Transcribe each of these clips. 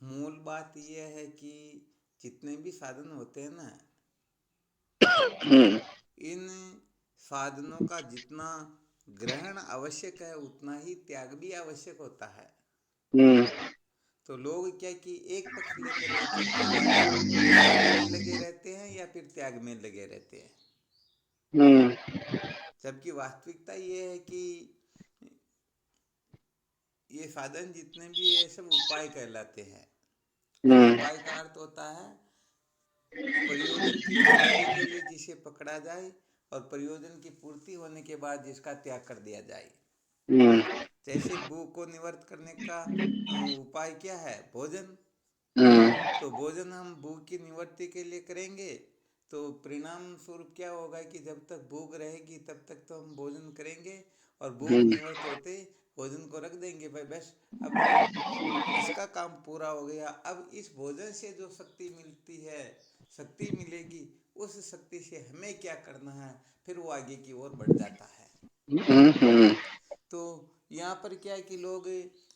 मूल बात यह है कि जितने भी साधन होते हैं ना, हम्म। इन साधनों का जितना ग्रहण आवश्यक है उतना ही त्याग भी आवश्यक होता है। हम्म। तो लोग क्या कि एक पक्ष लेकर के चलते हैं, ग्रहण में लगे रहते हैं या फिर त्याग में लगे रहते हैं। हम्म। जबकि वास्तविकता ये है कि ये साधन जितने भी ये सब उपाय कहलाते हैं। और हम्म। उपाय का अर्थ होता है प्रयोजन की पूर्ति के लिए जिसे पकड़ा जाए और प्रयोजन की पूर्ति होने के बाद जिसका त्याग कर दिया जाए। हम्म। जैसे भूख को निवृत्त करने का उपाय क्या है? भोजन। हम्म। तो भोजन हम भूख की निवृत्ति के लिए करेंगे, तो परिणाम स्वरूप क्या होगा कि जब तक भूख रहेगी तब तक तो हम भोजन करेंगे, और भूख हम्म। निवृत्त होते ही भोजन को रख देंगे भाई, बस अब इसका काम पूरा हो गया। अब इस भोजन से जो शक्ति मिलती है, शक्ति मिलेगी, उस शक्ति से हमें क्या करना है, फिर वो आगे की ओर बढ़ जाता है। हम्म। तो यहाँ पर क्या है कि लोग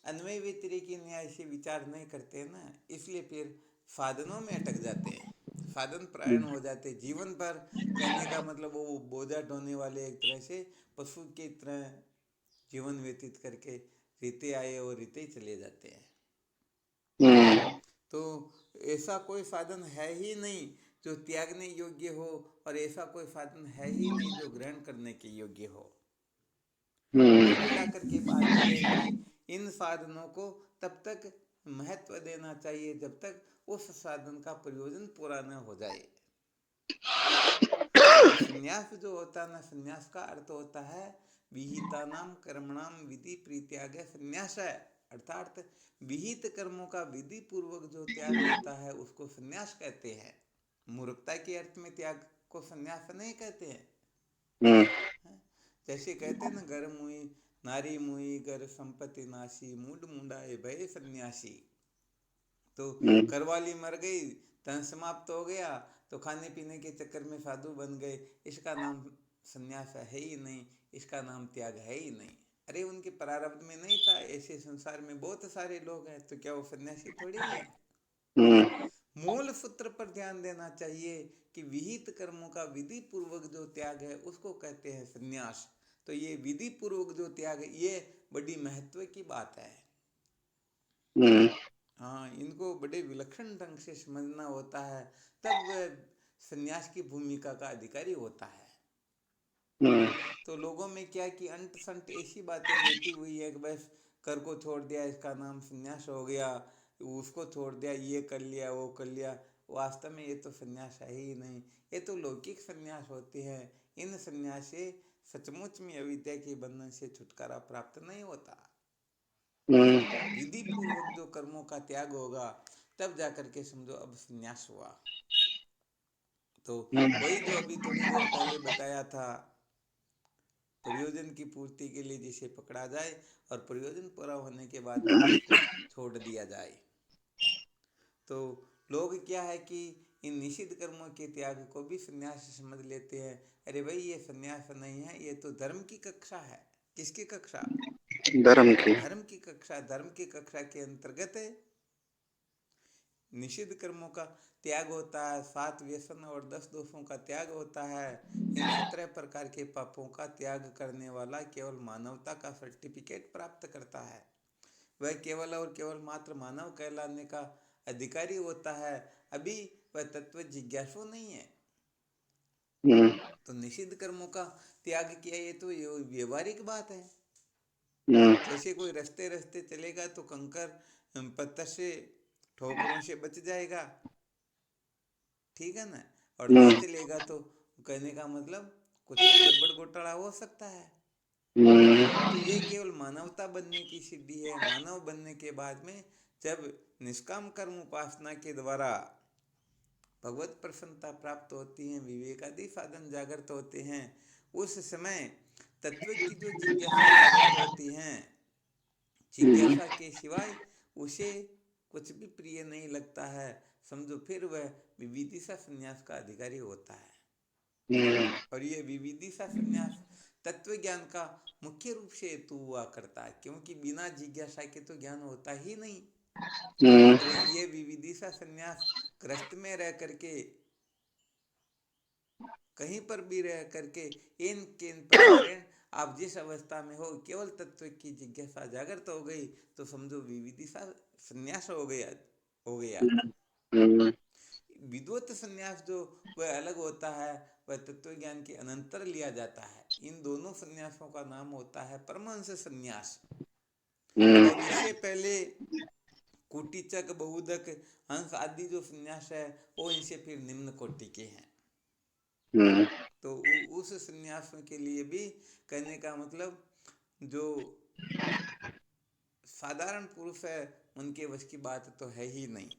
अन्वय व्यतिरेकी न्याय से विचार नहीं करते ना, इसलिए फिर साधनों में अटक जाते हैं, साधन प्रायण हो जाते हैं जीवन पर। कहने का मतलब वो बोझा ढोने वाले एक तरह से पशु की तरह जीवन व्यतीत करके रीते आए और रीते ही चले जाते हैं। हम्म। तो ऐसा कोई साधन है ही नहीं जो त्यागने योग्य हो, और ऐसा कोई साधन है ही नहीं जो ग्रहण करने के योग्य हो। हम्म। कुल मिलाकर के बात यह है कि इन साधनों को तब तक महत्व देना चाहिए जब तक उस साधन का प्रयोजन पूरा न हो जाए। तो संन्यास जो होता है ना, संन्यास का अर्थ होता है विहिता नाम कर्मणाम विधि परित्याग संन्यास है। अर्थात विहित कर्मों का विधि पूर्वक जो त्याग होता है उसको संन्यास कहते हैं। मूर्खता के अर्थ में त्याग को संन्यास नहीं कहते हैं। हम्म। जैसे कहते हैं ना, घर मुई नारी मुई घर संपत्ति नाशी मूड मुंडाए भय सन्यासी। तो हम्म। घरवाली मर गई, धन समाप्त हो गया, तो खाने पीने के चक्कर में साधु बन गए, इसका नाम संन्यास है ही नहीं, इसका नाम त्याग है ही नहीं। अरे उनके प्रारब्ध में नहीं था, ऐसे संसार में बहुत सारे लोग हैं, तो क्या वो सन्यासी थोड़े ही हैं? हम्म। मूल सूत्र पर ध्यान देना चाहिए कि विहित कर्मों का विधि पूर्वक जो त्याग है उसको कहते हैं संन्यास। तो ये विधि पूर्वक जो त्याग है ये बड़ी महत्व की बात है। हम्म। हाँ, इनको बड़े विलक्षण ढंग से समझना होता है, तब वह संन्यास की भूमिका का अधिकारी होता है। हम्म। तो लोगों में क्या कि अंट संट ऐसी बातें लेती हुई है कि बस कर को छोड़ दिया इसका नाम संन्यास हो गया, उसको छोड़ दिया ये कर लिया वो कर लिया। वास्तव में ये तो संन्यास है ही नहीं, ये तो लौकिक संन्यास होते हैं। इन संन्यास से सचमुच में अविद्या के बंधन से छुटकारा प्राप्त नहीं होता। हम्म। विधि पूर्वक जो कर्मों का त्याग होगा तब जाकर के समझो अब संन्यास हुआ। तो वही जो अभी थोड़ी देर पहले बताया था, प्रयोजन की पूर्ति के लिए जिसे पकड़ा जाए और प्रयोजन पूरा होने के बाद में जिसको छोड़ दिया जाए। तो लोग क्या है कि इन निषिद्ध कर्मों के त्याग को भी संन्यास समझ लेते हैं। अरे भाई ये संन्यास नहीं है, ये तो धर्म की कक्षा है। किसकी कक्षा? धर्म की। धर्म की कक्षा। धर्म की कक्षा के अंतर्गत है निषिद्ध कर्मों का त्याग होता है, 7 व्यसन और 10 दोषों का त्याग होता है। इन 17 प्रकार के पापों का त्याग करने वाला केवल मानवता का सर्टिफिकेट प्राप्त करता है। वह केवल और केवल मात्र मानव कहलाने का अधिकारी होता है, अभी वह तत्व जिज्ञासु नहीं है। हम्म। तो निषिद्ध कर्मों का त्याग किया, ये तो व्यवहारिक बात है। हम्म। जैसे कोई रास्ते रास्ते चलेगा तो कंकर पत्थर से ठोकरों से बच जाएगा, ठीक है ना? और नहीं हम्म। चलेगा तो कहने का मतलब कुछ भी गड़बड़ घोटाला हो सकता है। हम्म। तो ये केवल मानवता बनने की सिद्धि है। मानव बनने के बाद में जब निष्काम कर्म उपासना के द्वारा भगवत प्रसन्नता प्राप्त होती है, विवेकादि साधन जागृत होते हैं, उस समय तत्व की जो जिज्ञासा जागृत होती है, हम्म। जिज्ञासा के सिवाय उसे कुछ भी प्रिय नहीं लगता है। समझो फिर वह विविदिशा संन्यास का अधिकारी होता है। हम्म। और ये विविदिशा संन्यास तत्व ज्ञान का मुख्य रूप से हेतु हुआ करता है, क्योंकि बिना जिज्ञासा के तो ज्ञान होता ही नहीं। हम्म। अरे दूसरा संन्यास ग्रस्त में रह करके, कहीं पर भी रह करके, इन केन प्रकारेण आप जिस अवस्था में हो, केवल तत्व की जिज्ञासा जागृत हो गई तो समझो विविदिशा संन्यास हो गया। विद्वत संन्यास जो वह अलग होता है, वह तत्व ज्ञान के अनंतर लिया जाता है। इन दोनों संन्यासों का नाम होता है परमहंस संन्यास। और इससे पहले कुटीचक, बहुदक, हंस आदि जो संन्यास है वो इनसे फिर निम्न कोटि के हैं। तो उस संन्यासों के लिए भी कहने का मतलब जो साधारण पुरुष है उनके वश की बात तो है ही नहीं।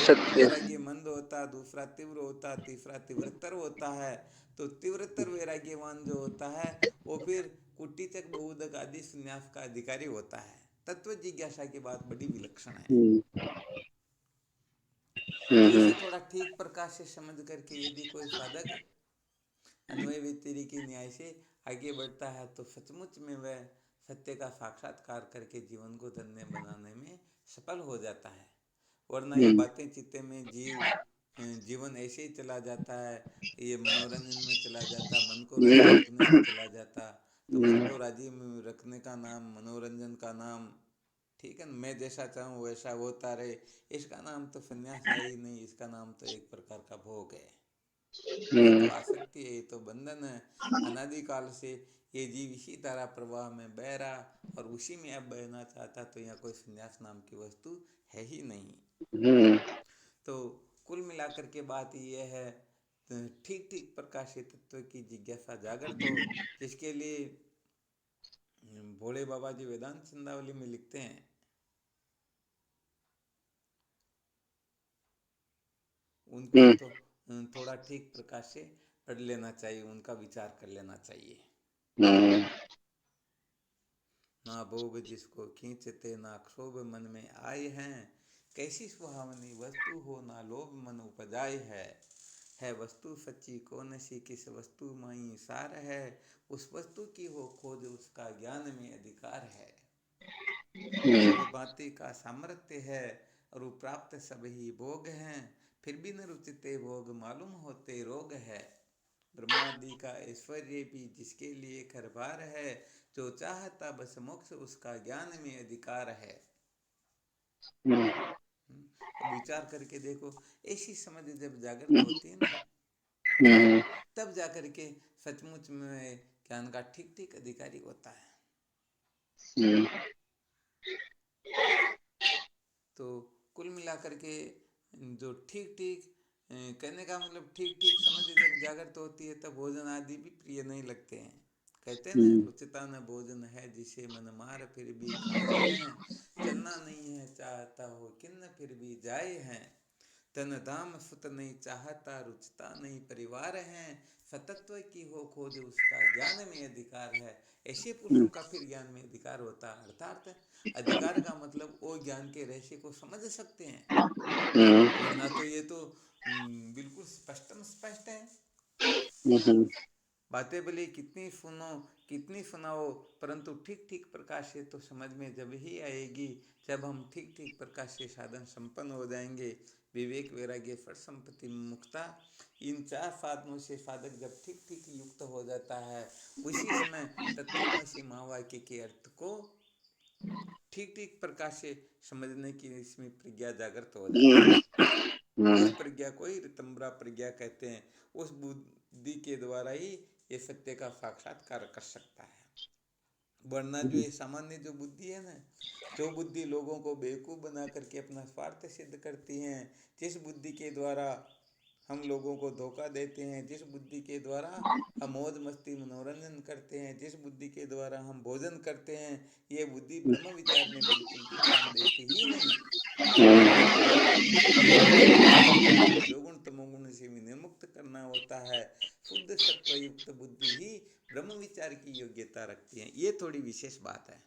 एक वैराग्य मंद होता, दूसरा तीव्र होता, तीसरा तीव्रतर होता है। तो तीव्रतर वैराग्यवान जो होता है वो फिर कुटीचक, बहुदक आदि संन्यास का अधिकारी होता है। तत्व जिज्ञासा की बात बड़ी विलक्षण है। तो इसे थोड़ा ठीक प्रकाश से समझ करके यदि कोई साधक अन्वय व्यतिरिकी न्याय से आगे बढ़ता है तो सचमुच में वह सत्य का साक्षात्कार करके जीवन को धन्य बनाने में सफल हो जाता है। वरना ये बातें चित्ते में जीवन ऐसे ही चला जाता है, ये मनोरंजन में चला जाता, मन को राजी रखने में चला जाता। तो मन को राजी में रखने का नाम मनोरंजन का नाम, ठीक है, मैं जैसा चाहूँ वैसा होता रहे, इसका नाम तो संन्यास है ही नहीं। इसका नाम तो एक प्रकार का भोग है। ये तो आसक्ति है, ये तो बंधन है। अनादिकाल से ये जीव इसी धारा प्रवाह में बह रहा और उसी में अब बहना चाहता, तो यहाँ कोई संन्यास नाम की वस्तु है ही नहीं। तो कुल मिलाकर के बात ये है, ठीक ठीक प्रकाशित तत्व की जिज्ञासा जागृत हो, जिसके लिए भोले बाबा जी वेदांत चंदावली में लिखते हैं, उनको तो थोड़ा ठीक प्रकाश से पढ़ लेना चाहिए, उनका विचार कर लेना चाहिए। ना भोग जिसको खींचते, ना क्षोभ मन में आए हैं, कैसी सुहावनी वस्तु हो, ना लोभ मन उपजाए है वस्तु सच्ची को नसी, किस वस्तु माई सार है, उस वस्तु की हो खोज, उसका ज्ञान में अधिकार है। सब भांति का सामर्थ्य है और प्राप्त सब ही भोग हैं, फिर भी न रुचते भोग, मालूम होते रोग है। ब्रह्मादि का ऐश्वर्य भी जिसके लिए खरबार है, जो चाहता बस मोक्ष, उसका ज्ञान में अधिकार है। अब विचार करके देखो, ऐसी समझ जब जागृत होती है ना, तब जाकर के सचमुच में ज्ञान का ठीक ठीक अधिकारी होता है। तो कुल मिलाकर के जो ठीक ठीक कहने का मतलब ठीक ठीक समझ जब जागृत होती है तब भोजन आदि भी प्रिय नहीं लगते हैं। कहते हैं ना, रुचिता न भोजन है जिसे मन मार, फिर भी खाए हैं, चलना नहीं है चाहता हो किन्न, फिर भी जाए हैं, तन धाम सुत नहीं चाहता, रुचता नहीं परिवार है, सतत्व की हो खोज, उसका ज्ञान में अधिकार है। ऐसे पुरुषों का फिर ज्ञान में अधिकार होता है। अर्थात अधिकार का मतलब वो ज्ञान के रहस्य को समझ सकते हैं, वरना तो ये तो बिल्कुल स्पष्ट है। बातें भले कितनी सुनो कितनी सुनाओ, परंतु ठीक ठीक प्रकाश से तो समझ में जब ही आएगी जब हम ठीक ठीक प्रकाश से साधन संपन्न हो जाएंगे। विवेक, वैराग्य, फट, संपत्ति, मुक्ता, इन 4 साधनों से साधक जब ठीक ठीक युक्त हो जाता है, उसी समय तत्वमसि महावाक्य के अर्थ को ठीक ठीक प्रकाश से समझने की इसमें प्रज्ञा जागृत हो जाती है। उस प्रज्ञा को ही ऋतंबरा प्रज्ञा कहते हैं। उस बुद्धि के द्वारा ही ये सत्य का साक्षात्कार कर सकता है। वरना जो ये सामान्य जो बुद्धि है ना, जो बुद्धि लोगों को बेवकूफ़ बना करके अपना स्वार्थ सिद्ध करती हैं, जिस बुद्धि के द्वारा हम लोगों को धोखा देते हैं, जिस बुद्धि के द्वारा हम मौज मस्ती मनोरंजन करते हैं, जिस बुद्धि के द्वारा हम भोजन करते हैं, ये बुद्धि ब्रह्म विचार में बिल्कुल भी काम देती ही नहीं। ब्रह्म विचार में रजोगुण तमोगुण से विनिर्मुक्त करना होता है। शुद्ध सत्वयुक्त बुद्धि ही ब्रह्म विचार की योग्यता रखती है। ये थोड़ी विशेष बात है।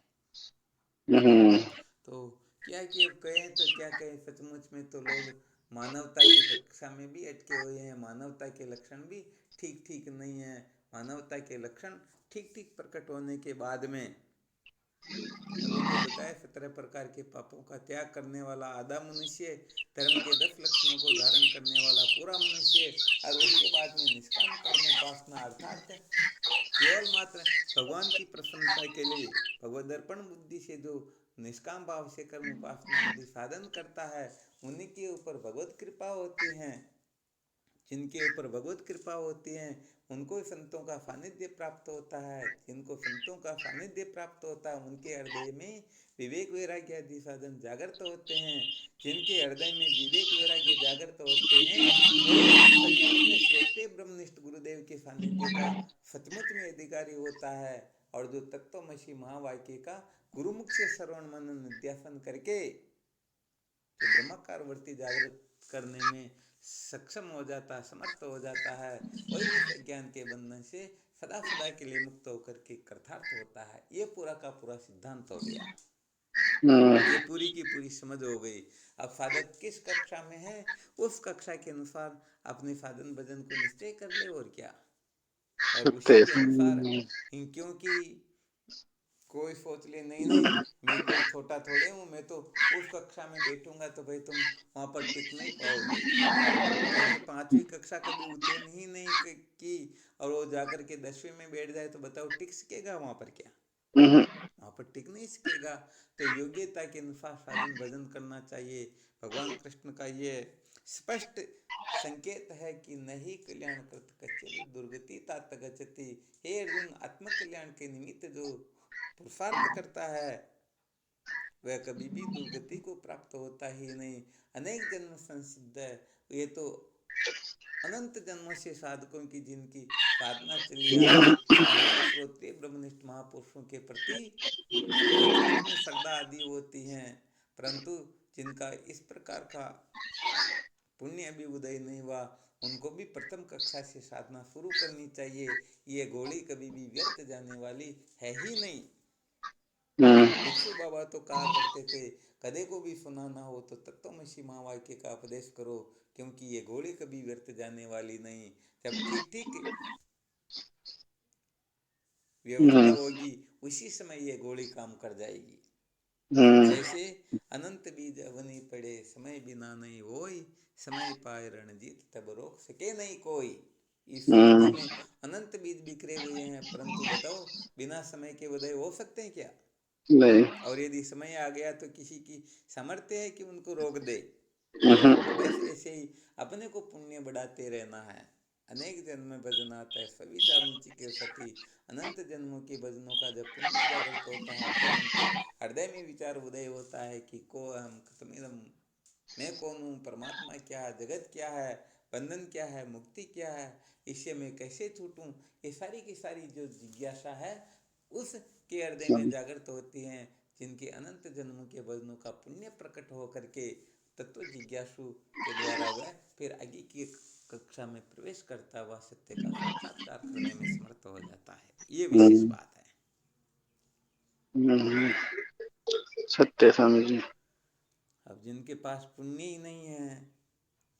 तो क्या कि अब कहें तो क्या कहें, सचमुच में तो लोग मानवता की कक्षा में भी अटके हुए हैं। मानवता के लक्षण भी ठीक ठीक नहीं है। मानवता के लक्षण ठीक ठीक प्रकट होने के बाद में अभी तो बताया 17 प्रकार के पापों का त्याग करने वाला आधा मनुष्य, धर्म के 10 लक्षणों को धारण करने वाला पूरा मनुष्य, और उसके बाद में निष्काम कर्म उपासना अर्थात केवल मात्र भगवान की प्रसन्नता के लिए भगवद अर्पण बुद्धि से जो निष्काम भाव से कर्म उपासना आदि साधन करता है, उन्हीं के ऊपर भगवत कृपा होती है। जिनके ऊपर भगवत कृपा होती है उनको संतों का सानिध्य प्राप्त होता है। जिनको संतों का सानिध्य प्राप्त होता है उनके हृदय में विवेक वैराग्य आदि साधन जागृत होते हैं। जिनके हृदय में विवेक वैराग्य जागृत होते हैं वही सचमुच में श्रोत्रिय ब्रह्मनिष्ठ गुरुदेव के सानिध्य का सचमुच में अधिकारी होता है। और जो तत्वमसी महावाक्य का गुरुमुख से श्रवण मनन निध्यासन करके जो ब्रह्माकार वृत्ति जागृत करने में सक्षम हो जाता है, समर्थ हो जाता है, वही विषय ज्ञान के बंधन से सदा सदा के लिए मुक्त होकर के कृतार्थ होता है। ये पूरा का पूरा सिद्धांत हो गया, ये पूरी की पूरी समझ हो गई। अब साधक किस कक्षा में है उस कक्षा के अनुसार अपने साधन भजन को निश्चय कर ले, और क्या। और उसी सत्य के अनुसार, क्योंकि कोई सोच ले नहीं नहीं मैं कोई छोटा थोड़े हूँ, मैं तो उस कक्षा में बैठूंगा तो भाई तुम वहां पर टिक नहीं पाओगे। जैसे 5वीं कक्षा कभी उत्तीर्ण ही नहीं की और वो जाकर के 10वीं में बैठ जाए तो बताओ टिक सकेगा वहां पर क्या? वहां पर टिक नहीं सकेगा। तो योग्यता के अनुसार साधन भजन करना चाहिए। भगवान कृष्ण का ये स्पष्ट संकेत है कि नहीं कल्याण कृत कच्चित दुर्गति तात गच्छति। हे अर्जुन, आत्म कल्याण के निमित्त जो पुरुषार्थ करता है वह कभी भी दुर्गति को प्राप्त होता ही नहीं। अनेक जन्म संसिद्ध है, ये तो अनंत जन्मों से साधकों की जिनकी साधना चली आ रही, उनको श्रोत्रिय ब्रह्मनिष्ठ महापुरुषों के प्रति सचमुच में श्रद्धा आदि होती हैं। परंतु जिनका इस प्रकार का पुण्य अभी उदय नहीं हुआ उनको भी प्रथम कक्षा से साधना शुरू करनी चाहिए। ये गोली कभी भी व्यर्थ जाने वाली है ही नहीं। भिक्षु बाबा तो कहा करते थे, कदे को भी सुना ना हो तो तत्वमसी महावाक्य का उपदेश करो, क्योंकि ये घोड़ी कभी व्यर्थ जाने वाली नहीं। जब ठीक ठीक व्यवस्था होगी उसी समय ये घोड़ी काम कर जाएगी। जैसे अनंत बीज अवनी पड़े समय बिना नहीं होई, समय पाए रणजीत तब रोक सके नहीं कोई। इस सृष्टि में अनंत बीज बिखरे हुए हैं, परंतु बताओ बिना समय के उदय हो सकते हैं क्या? नहीं। और यदि समय आ गया तो किसी की सामर्थ्य है कि उनको रोक दे? बस ऐसे ही अपने को पुण्य बढ़ाते रहना है। अनेक जन्म में भजन आता है, सभी चारुंची के सती। अनंत जन्मों के भजनों का जब पुण्य जागृत होता है तब उनके हृदय में विचार उदय होता है कि को हम कथमिदम, मैं कौन हूँ, परमात्मा क्या है, जगत क्या है, बंधन क्या है, मुक्ति क्या है, इससे मैं कैसे छूटूं। ये सारी की सारी जो जिज्ञासा है उसके हृदय में जागृत होती हैं। जिनके अनंत जन्मों के भजनों का पुण्य प्रकट हो करके तत्व जिज्ञासु के द्वारा वह फिर आगे की कक्षा में प्रवेश करता हुआ सत्य का साक्षात्कार करने में समर्थ हो जाता है। ये विशेष बात है। सत्य स्वामी जी। अब जिनके पास पुण्य ही नहीं है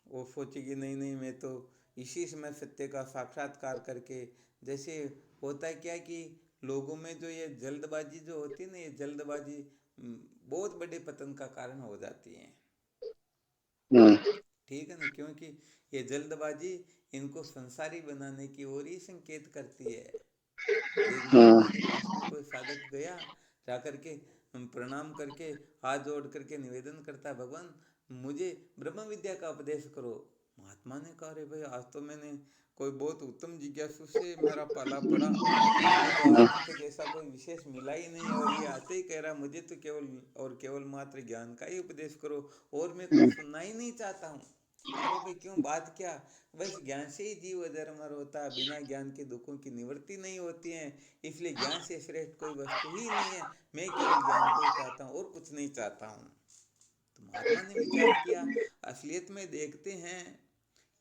वो सोचेगी नहीं नहीं मैं तो इसी समय सत्य का साक्षात्कार करके, जैसे होता है क्या कि लोगों में जो ये जल्दबाजी जो होती है ना, ये जल्दबाजी बहुत बड़े पतन का कारण हो जाती है। ठीक है ना, क्योंकि ये जल्दबाजी इनको संसारी बनाने की ओर ही संकेत करती है। एक महात्मा के पास में कोई साधक गया, जाकर के प्रणाम करके हाथ जोड़ करके निवेदन करता, भगवान मुझे ब्रह्म विद्या का उपदेश करो। महात्मा ने कहा, अरे भाई आज तो मैंने कोई बहुत उत्तम जिज्ञासु से मेरा पाला पड़ा, मुझे तो आज तक ऐसा कोई विशेष मिला ही नहीं, और ये आते ही कह रहा मुझे तो केवल और केवल मात्र ज्ञान का ही उपदेश करो और मैं कुछ सुनना ही नहीं चाहता हूँ। अरे भाई क्यों, बात क्या? बस ज्ञान से ही जीव अधर्मर होता है, बिना ज्ञान के दुखों की निवृत्ति नहीं होती है, इसलिए ज्ञान से श्रेष्ठ कोई वस्तु ही नहीं है, मैं केवल ज्ञान को ही चाहता हूँ और कुछ नहीं चाहता हूँ। तो महात्मा ने विचार किया, असलियत में देखते हैं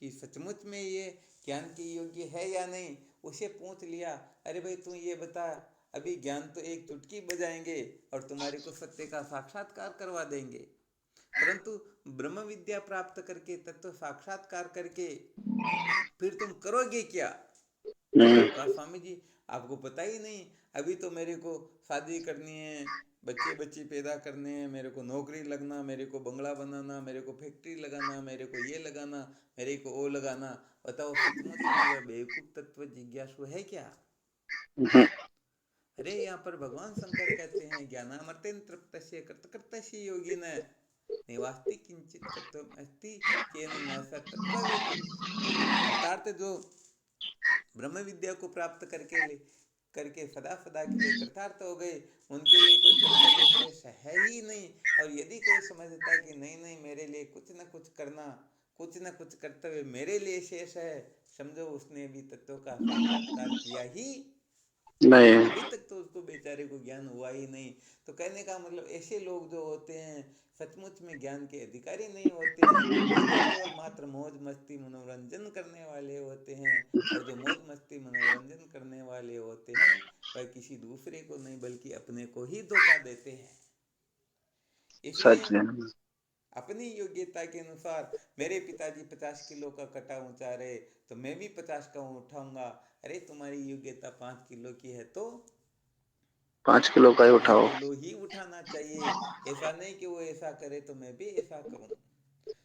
कि सचमुच में ये ज्ञान के योग्य है या नहीं। उसे पूछ लिया, अरे भाई तू ये बता, अभी ज्ञान तो एक चुटकी बजाएंगे और तुम्हारे को सत्य का साक्षात्कार करवा देंगे, परंतु ब्रह्म विद्या प्राप्त करके तत्व साक्षात्कार करके फिर तुम करोगे क्या? तो कहा, स्वामी जी आपको पता ही नहीं, अभी तो मेरे को शादी करनी है, बच्चे बच्ची पैदा करने हैं, मेरे को नौकरी लगना, मेरे को बंगला बनाना, मेरे को फैक्ट्री लगाना, मेरे को ये लगाना, मेरे को वो लगाना। बताओ सचमुच में वह बेवकूफ तत्व जिज्ञासु है क्या? हम्म, अरे यहाँ पर भगवान शंकर कहते हैं ज्ञानामर्तेन तृप्तस्य कृतकृत्यस्य योगिन निवास्ति किंचित तत्वम अस्ति केन न स तत्ववेति। अर्थात जो ब्रह्म विद्या को प्राप्त करके सदा सदा के लिए कृतार्थ हो गए, उनके लिए कोई कर्तव्य शेष है ही नहीं। और यदि कोई समझता है कि नहीं नहीं मेरे लिए कुछ न कुछ करना, कुछ न कुछ कर्तव्य मेरे लिए शेष है, समझो उसने भी तत्व का साक्षात्कार किया ही नहीं। अभी तक तो उसको बेचारे को ज्ञान हुआ ही नहीं। तो कहने का मतलब ऐसे लोग जो होते हैं सचमुच में ज्ञान के अधिकारी नहीं होते हैं, ये तो केवल मात्र मौज मस्ती मनोरंजन करने वाले होते हैं। और जो मौज मस्ती मनोरंजन करने वाले होते हैं वह किसी दूसरे को नहीं बल्कि अपने को ही धोखा देते हैं। इसलिए सच है। अपनी योग्यता के अनुसार मेरे पिताजी 50 किलो का कटा ऊंचा रहे तो मैं भी 50 का उठाऊंगा। अरे तुम्हारी योग्यता 5 किलो की है तो 5 किलो का ही पाँच उठाओ। किलो ही उठाना चाहिए। ऐसा नहीं कि वो ऐसा करे तो मैं भी ऐसा करूं।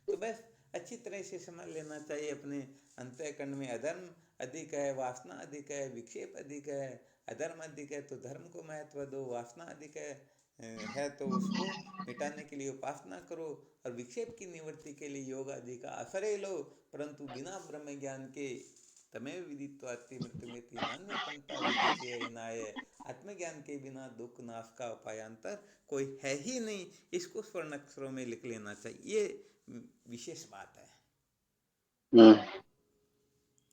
तो बस अच्छी तरह से समझ लेना चाहिए अपने अंतःकरण में अधर्म अधिक है, वासना अधिक है, विक्षेप अधिक है। अधर्म अधिक है तो धर्म को महत्व दो, वासना अधिक है तो उसको मिटाने के लिए उपासना करो, और विक्षेप की निवृत्ति के लिए योग आदि का आश्रय लो। परंतु बिना ब्रह्म ज्ञान के तमेव विदित्वा मृत्युमेति नान्य पंथा विद्यते विनाय, आत्मज्ञान के बिना दुख नाश का उपायांतर कोई है ही नहीं। इसको स्वर्ण अक्षरों में लिख लेना चाहिए, ये विशेष बात है हम्म,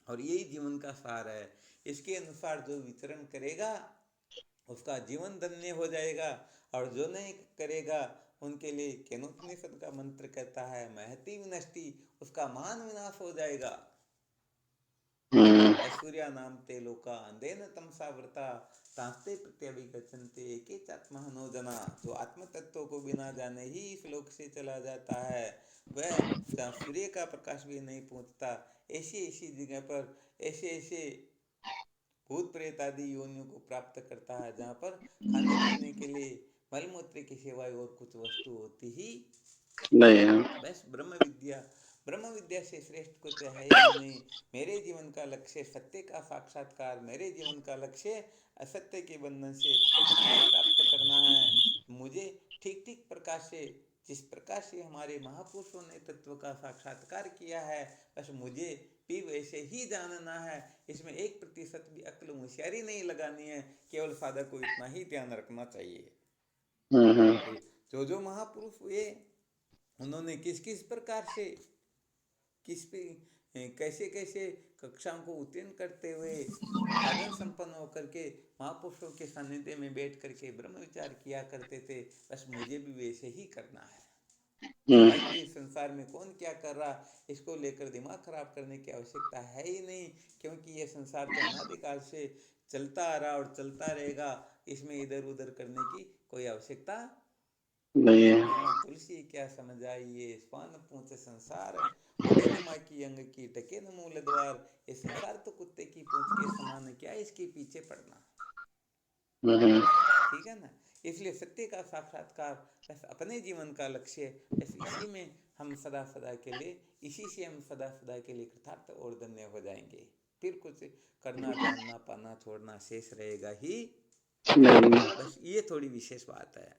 और यही जीवन का सार है। इसके अनुसार जो विचरण करेगा उसका जीवन धन्य हो जाएगा, और जो नहीं करेगा उनके लिए केनोपनिषद का मंत्र कहता है महति विनष्टि, उसका महान विनाश हो जाएगा। हम्म, ऐश्वर्या नाम ते लोका अंधेन तमसा व्रता तांस्ते प्रत्यभिगच्छन्ते एके चात्महनो जना। जो आत्म तत्व को बिना जाने ही इस लोक से चला जाता है वह जहाँ सूर्य का प्रकाश भी नहीं पहुंचता ऐसी ऐसी जगह पर ऐसे ऐसे भूत प्रेत आदि योनियों को प्राप्त करता है जहाँ पर खाने पीने के लिए मलमूत्र की सिवाय और कुछ वस्तु होती ही नहीं है। बस ब्रह्म विद्या से श्रेष्ठ कुछ है ही नहीं। मेरे जीवन का लक्ष्य सत्य का साक्षात्कार, मेरे जीवन का लक्ष्य असत्य के बंधन से मुक्ति प्राप्त करना है। मुझे ठीक ठीक प्रकार से जिस प्रकार से हमारे महापुरुषों ने तत्व का साक्षात्कार किया है बस मुझे भी वैसे ही जानना है। इसमें 1% भी अक्ल होशियारी नहीं लगानी है, केवल साधक को इतना ही ध्यान रखना चाहिए हम्म, कि जो महापुरुष हुए उन्होंने किस किस प्रकार से किस पे कैसे कैसे कक्षाओं को उत्तीर्ण करते हुए साधन संपन्न होकर के महापुरुषों के सानिध्य में बैठ करके ब्रह्म विचार किया करते थे। बस मुझे भी वैसे ही करना है। हम्म, बाकी इस संसार में कौन क्या कर रहा इसको लेकर दिमाग खराब करने की आवश्यकता है ही नहीं, क्योंकि ये संसार तो अनादिकाल से चलता आ रहा और चलता रहेगा। इसमें इधर उधर करने की कोई आवश्यकता। नहीं है। हाँ, तुलसी क्या समझ आई ये स्वान पूछ संसार, उड़े न माँ की अंग की टके न मूल द्वार। ये संसार तो कुत्ते की पूंछ के समान है, क्या इसके पीछे पड़ना। हम्म, ठीक है ना। इसलिए सत्य का साक्षात्कार बस अपने जीवन का लक्ष्य, बस इसी में हम सदा सदा के लिए, इसी से हम सदा सदा के लिए कृतार्थ और धन्य हो जाएंगे। फिर कुछ करना जानना पाना छोड़ना शेष रहेगा ही नहीं। बस ये थोड़ी विशेष बात है।